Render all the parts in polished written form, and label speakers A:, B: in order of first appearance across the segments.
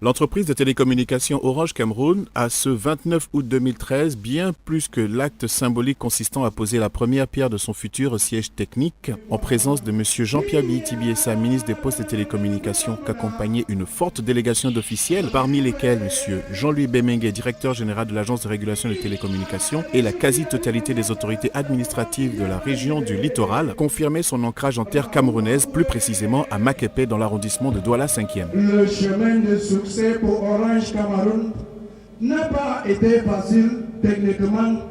A: L'entreprise de télécommunications Orange Cameroun a ce 29 août 2013, bien plus que l'acte symbolique consistant à poser la première pierre de son futur siège technique, en présence de M. Jean-Pierre Biyi-Tibiessa, ministre des Postes et Télécommunications, qu'accompagnait une forte délégation d'officiels, parmi lesquels M. Jean-Louis Bemengue, directeur général de l'Agence de régulation des télécommunications, et la quasi-totalité des autorités administratives de la région du littoral, confirmait son ancrage en terre camerounaise, plus précisément à Makepe dans l'arrondissement de Douala 5e.
B: Le chemin de succès pour Orange Cameroun n'a pas été facile techniquement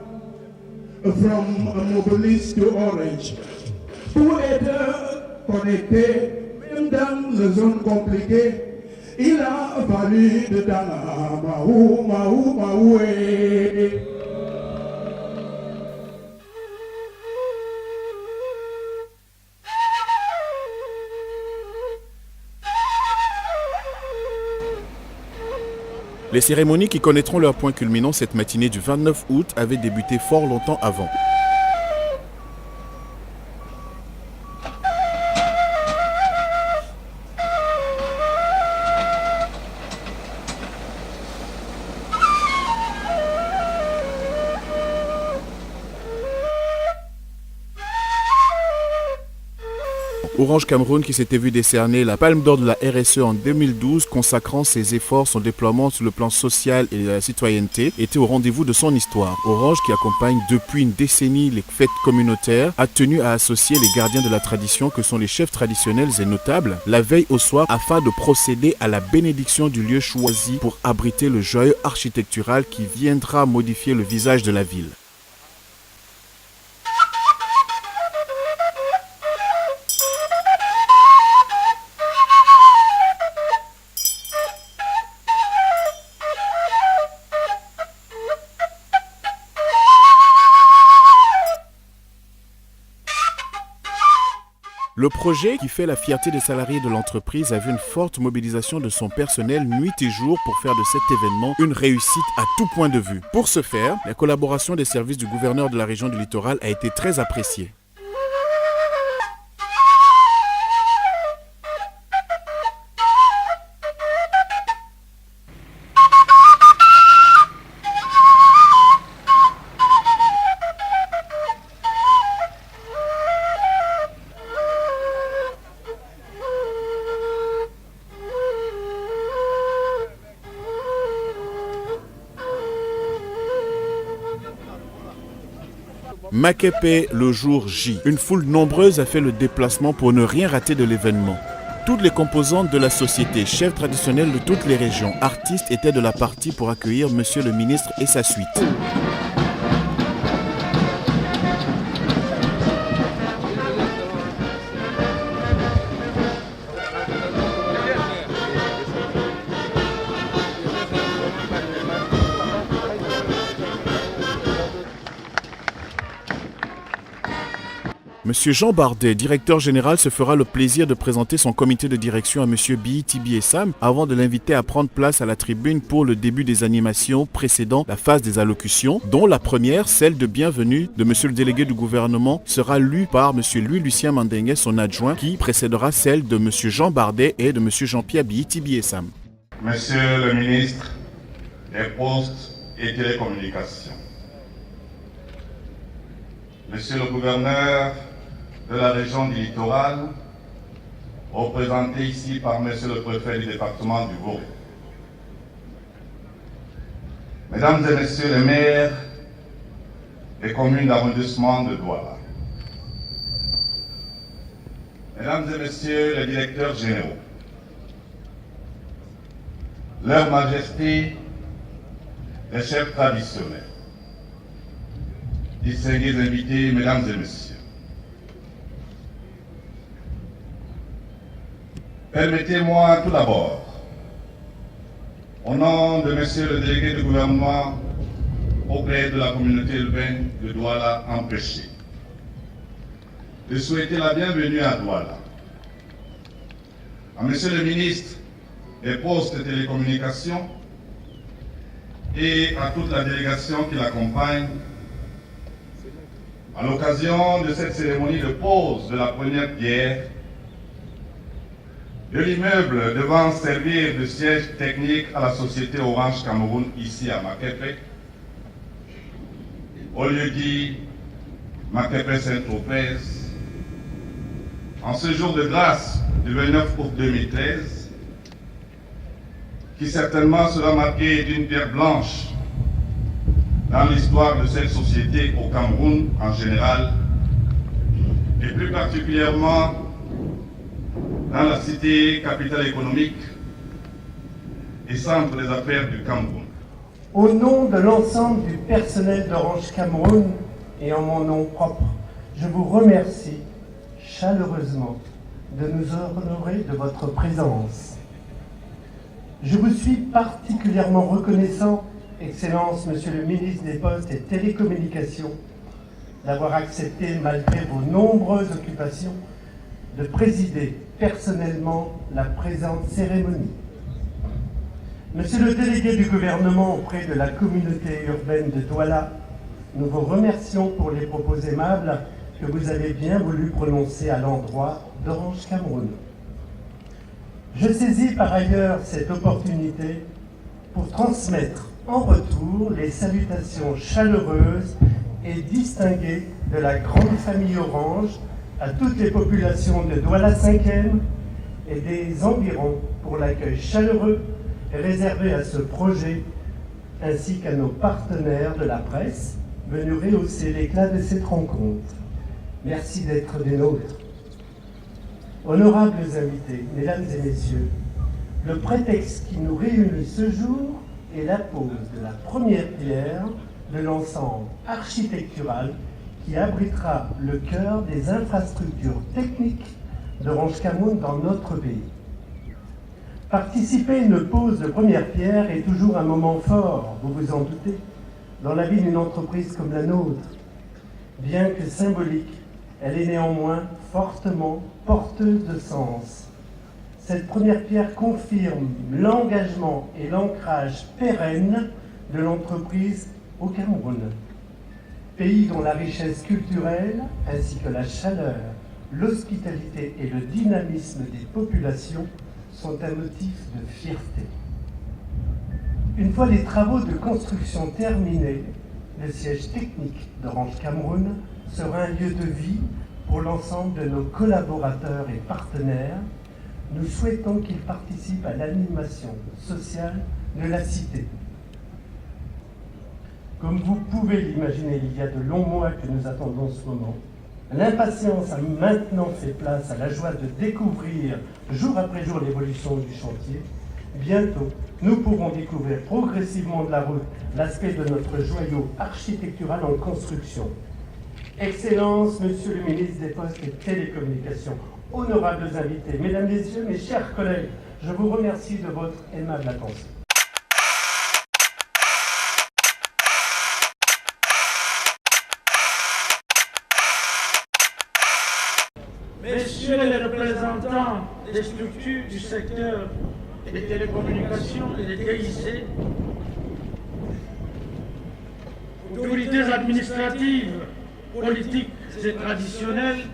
B: from Mobilis to Orange. Pour être connecté, même dans les zones compliquées, il a fallu de temps. Mahou.
A: Les cérémonies qui connaîtront leur point culminant cette matinée du 29 août avaient débuté fort longtemps avant. Orange Cameroun qui s'était vu décerner la Palme d'Or de la RSE en 2012, consacrant ses efforts, son déploiement sur le plan social et de la citoyenneté, était au rendez-vous de son histoire. Orange, qui accompagne depuis une décennie les fêtes communautaires, a tenu à associer les gardiens de la tradition que sont les chefs traditionnels et notables, la veille au soir, afin de procéder à la bénédiction du lieu choisi pour abriter le joyau architectural qui viendra modifier le visage de la ville. Le projet, qui fait la fierté des salariés de l'entreprise, a vu une forte mobilisation de son personnel nuit et jour pour faire de cet événement une réussite à tout point de vue. Pour ce faire, la collaboration des services du gouverneur de la région du littoral a été très appréciée. Makepe le jour J. Une foule nombreuse a fait le déplacement pour ne rien rater de l'événement. Toutes les composantes de la société, chefs traditionnels de toutes les régions, artistes étaient de la partie pour accueillir Monsieur le ministre et sa suite. Monsieur Jean Bardet, directeur général, se fera le plaisir de présenter son comité de direction à Monsieur Biyi-Tibiessa avant de l'inviter à prendre place à la tribune pour le début des animations précédant la phase des allocutions, dont la première, celle de bienvenue de Monsieur le délégué du gouvernement, sera lue par Monsieur Louis-Lucien Mandengue, son adjoint, qui précédera celle de Monsieur Jean Bardet et de Monsieur Jean-Pierre Biyi-Tibiessa.
C: Monsieur le ministre des Postes et Télécommunications, Monsieur le gouverneur de la région du littoral, représenté ici par Monsieur le préfet du département du Vaud. Mesdames et Messieurs les maires des communes d'arrondissement de Douala, Mesdames et Messieurs les directeurs généraux, Leur Majesté, les chefs traditionnels, distingués invités, Mesdames et Messieurs, permettez-moi tout d'abord, au nom de Monsieur le délégué du gouvernement auprès de la communauté urbaine de Douala empêchée, de souhaiter la bienvenue à Douala, à Monsieur le ministre des Postes et Télécommunications et à toute la délégation qui l'accompagne, à l'occasion de cette cérémonie de pose de la première pierre de l'immeuble devant servir de siège technique à la société Orange Cameroun ici à Makepe, au lieu dit Makepe Saint-Tropez, en ce jour de grâce du 29 août 2013, qui certainement sera marqué d'une pierre blanche dans l'histoire de cette société au Cameroun en général, et plus particulièrement dans la cité capitale économique et centre des affaires du Cameroun.
D: Au nom de l'ensemble du personnel d'Orange Cameroun et en mon nom propre, je vous remercie chaleureusement de nous honorer de votre présence. Je vous suis particulièrement reconnaissant, Excellence, Monsieur le ministre des Postes et Télécommunications, d'avoir accepté, malgré vos nombreuses occupations, de présider personnellement la présente cérémonie. Monsieur le délégué du gouvernement auprès de la communauté urbaine de Douala, nous vous remercions pour les propos aimables que vous avez bien voulu prononcer à l'endroit d'Orange Cameroun. Je saisis par ailleurs cette opportunité pour transmettre en retour les salutations chaleureuses et distinguées de la grande famille Orange à toutes les populations de Douala 5e et des environs pour l'accueil chaleureux réservé à ce projet, ainsi qu'à nos partenaires de la presse venus rehausser l'éclat de cette rencontre. Merci d'être des nôtres. Honorables invités, mesdames et messieurs, le prétexte qui nous réunit ce jour est la pose de la première pierre de l'ensemble architectural qui abritera le cœur des infrastructures techniques d'Orange Cameroun dans notre pays. Participer à une pose de première pierre est toujours un moment fort, vous vous en doutez, dans la vie d'une entreprise comme la nôtre. Bien que symbolique, elle est néanmoins fortement porteuse de sens. Cette première pierre confirme l'engagement et l'ancrage pérenne de l'entreprise au Cameroun, pays dont la richesse culturelle, ainsi que la chaleur, l'hospitalité et le dynamisme des populations sont un motif de fierté. Une fois les travaux de construction terminés, le siège technique d'Orange Cameroun sera un lieu de vie pour l'ensemble de nos collaborateurs et partenaires. Nous souhaitons qu'ils participent à l'animation sociale de la cité. Comme vous pouvez l'imaginer, il y a de longs mois que nous attendons ce moment. L'impatience a maintenant fait place à la joie de découvrir jour après jour l'évolution du chantier. Bientôt, nous pourrons découvrir progressivement de la route l'aspect de notre joyau architectural en construction. Excellence, Monsieur le ministre des Postes et Télécommunications, honorables invités, mesdames, messieurs, mes chers collègues, je vous remercie de votre aimable attention.
E: Messieurs les représentants des structures du secteur des télécommunications et des TIC, autorités administratives, politiques et traditionnelles,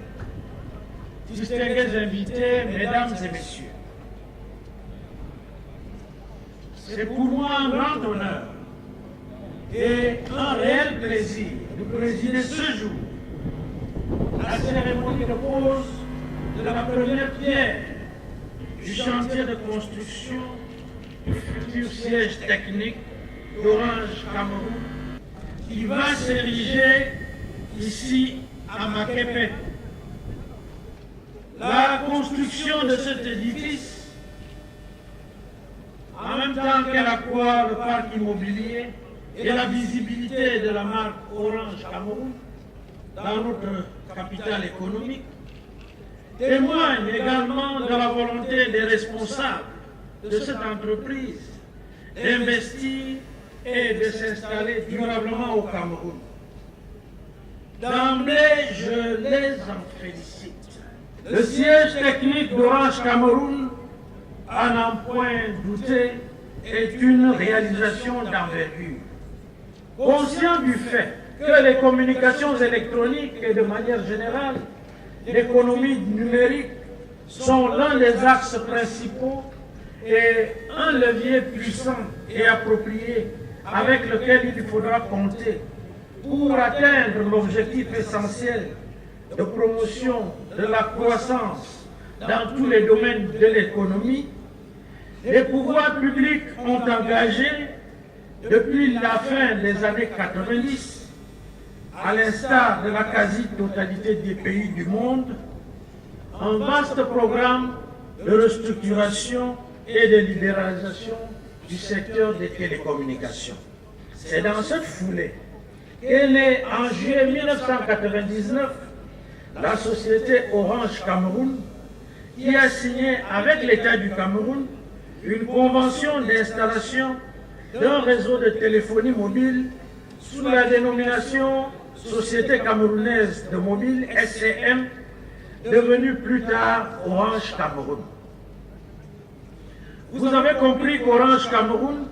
E: distingués invités, mesdames et messieurs. C'est pour moi un grand honneur et un réel plaisir de présider ce jour la cérémonie de pose de la première pierre du chantier de construction du futur siège technique d'Orange Cameroun qui va s'ériger ici à Makepe. La construction de cet édifice, en même temps qu'elle accroît le parc immobilier et la visibilité de la marque Orange Cameroun dans notre capitale économique, témoigne également de la volonté des responsables de cette entreprise d'investir et de s'installer durablement au Cameroun. D'emblée, je les en félicite. Le siège technique d'Orange Cameroun, à n'en point douter, est une réalisation d'envergure. Conscient du fait que les communications électroniques et de manière générale l'économie numérique sont l'un des axes principaux et un levier puissant et approprié avec lequel il faudra compter pour atteindre l'objectif essentiel de promotion de la croissance dans tous les domaines de l'économie. Les pouvoirs publics ont engagé, depuis la fin des années 90, à l'instar de la quasi-totalité des pays du monde, un vaste programme de restructuration et de libéralisation du secteur des télécommunications. C'est dans cette foulée qu'est née en juillet 1999 la société Orange Cameroun, qui a signé avec l'État du Cameroun une convention d'installation d'un réseau de téléphonie mobile sous la dénomination Société camerounaise de mobile, SCM, devenue plus tard Orange Cameroun. Vous avez compris qu'Orange Cameroun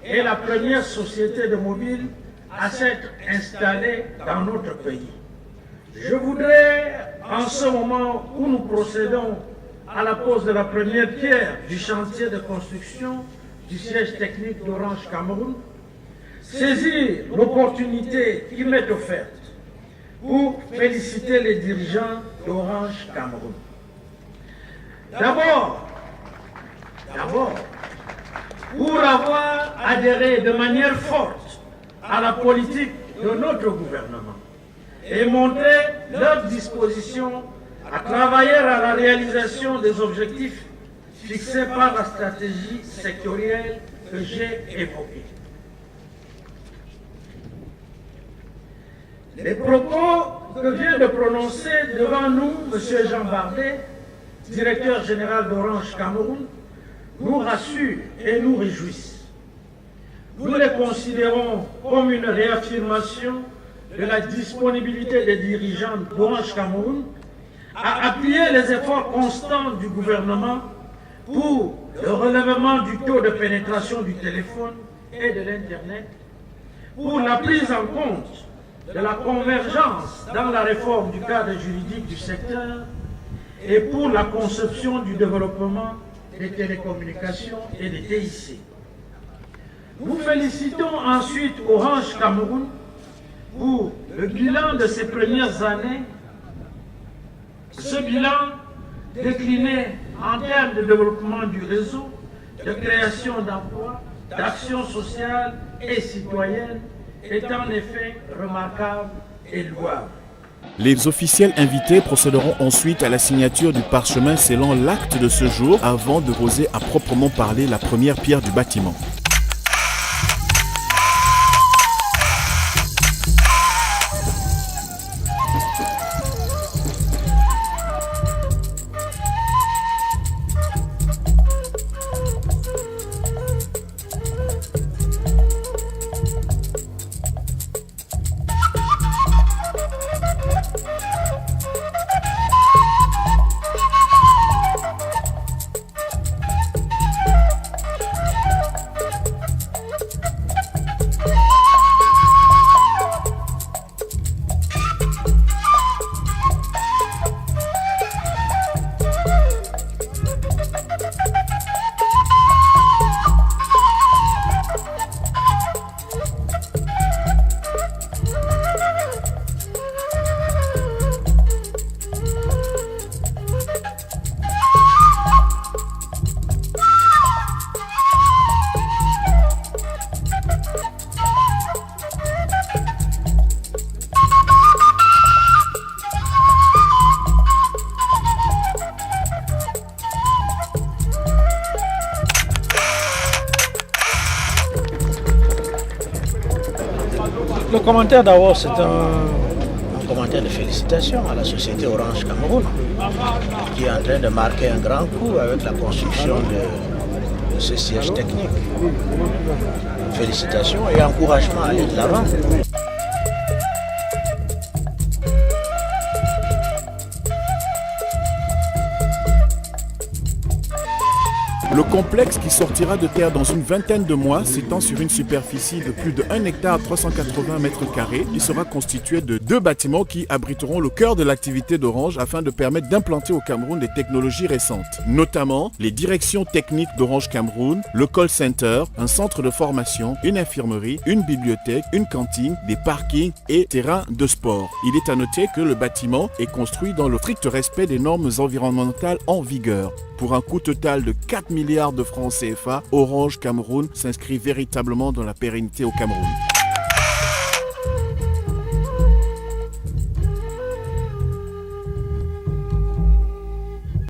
E: est la première société de mobile à s'être installée dans notre pays. Je voudrais, en ce moment où nous procédons à la pose de la première pierre du chantier de construction du siège technique d'Orange Cameroun, saisir l'opportunité qui m'est offerte pour féliciter les dirigeants d'Orange Cameroun. D'abord, pour avoir adhéré de manière forte à la politique de notre gouvernement et montrer leur disposition à travailler à la réalisation des objectifs fixés par la stratégie sectorielle que j'ai évoquée. Les propos que vient de prononcer devant nous M. Jean Bardet, directeur général d'Orange Cameroun, nous rassurent et nous réjouissent. Nous les considérons comme une réaffirmation de la disponibilité des dirigeants d'Orange Cameroun à appuyer les efforts constants du gouvernement pour le relèvement du taux de pénétration du téléphone et de l'Internet, pour la prise en compte de la convergence dans la réforme du cadre juridique du secteur et pour la conception du développement des télécommunications et des TIC. Nous félicitons ensuite Orange Cameroun pour le bilan de ces premières années. Ce bilan, décliné en termes de développement du réseau, de création d'emplois, d'action sociale et citoyenne, est en effet remarquable et louable.
A: Les officiels invités procéderont ensuite à la signature du parchemin scellant l'acte de ce jour avant de poser à proprement parler la première pierre du bâtiment.
F: Le commentaire d'abord, c'est un commentaire de félicitations à la société Orange Cameroun qui est en train de marquer un grand coup avec la construction de ce siège technique. Félicitations et encouragement à aller de l'avant.
A: Le complexe qui sortira de terre dans une vingtaine de mois s'étend sur une superficie de plus de 1 hectare 380 mètres carrés qui sera constitué de 2 bâtiments qui abriteront le cœur de l'activité d'Orange afin de permettre d'implanter au Cameroun des technologies récentes, notamment les directions techniques d'Orange Cameroun, le call center, un centre de formation, une infirmerie, une bibliothèque, une cantine, des parkings et terrains de sport. Il est à noter que le bâtiment est construit dans le strict respect des normes environnementales en vigueur. Pour un coût total de 4 milliards de francs CFA, Orange Cameroun s'inscrit véritablement dans la pérennité au Cameroun.